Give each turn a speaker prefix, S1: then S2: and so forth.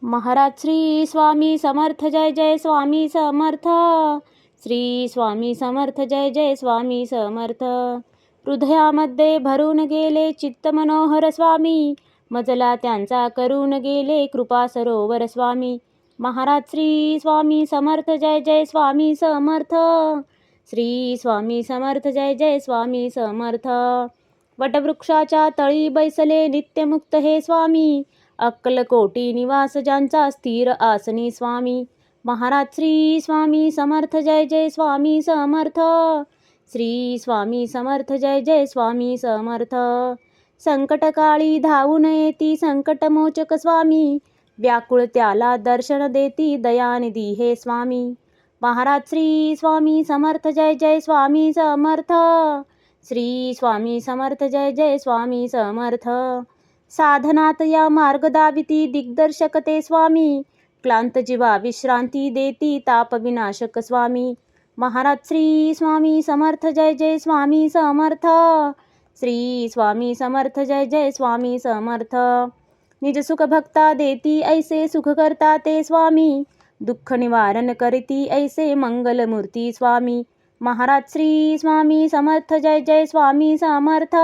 S1: महाराज श्री स्वामी समर्थ जय जय स्वामी समर्थ. श्री स्वामी समर्थ जय जय स्वामी समर्थ. हृदयामध्ये भरून गेले चित्त मनोहर स्वामी, मजला त्यांचा करून गेले कृपा सरोवर स्वामी. महाराज श्री स्वामी समर्थ जय जय स्वामी समर्थ. श्री स्वामी समर्थ जय जय स्वामी समर्थ. वटवृक्षाच्या तळी बैसले नित्यमुक्त हे स्वामी, अक्कलकोटी निवास ज्यांचा स्थिर आसनी स्वामी. महाराज श्री स्वामी समर्थ जय जय स्वामी समर्थ. श्री स्वामी समर्थ जय जय स्वामी समर्थ. संकटकाळी धावून येती संकटमोचक स्वामी, व्याकुळ त्याला दर्शन देती दयानिधी हे स्वामी. महाराज श्री स्वामी समर्थ जय जय स्वामी समर्थ. श्री स्वामी समर्थ जय जय स्वामी समर्थ. साधनात या मार्ग दाविती दिग्दर्शक ते स्वामी, क्लांत जीवा विश्रांती देती ताप विनाशक स्वामी. महाराज श्री स्वामी समर्थ जय जय स्वामी समर्थ. श्री स्वामी समर्थ जय जय स्वामी समर्थ. निज सुख भक्ता देती ऐसे सुख करता ते स्वामी, दुःख निवारण करती ऐसे मंगलमूर्ती स्वामी. महाराज श्री स्वामी समर्थ जय जय स्वामी समर्थ.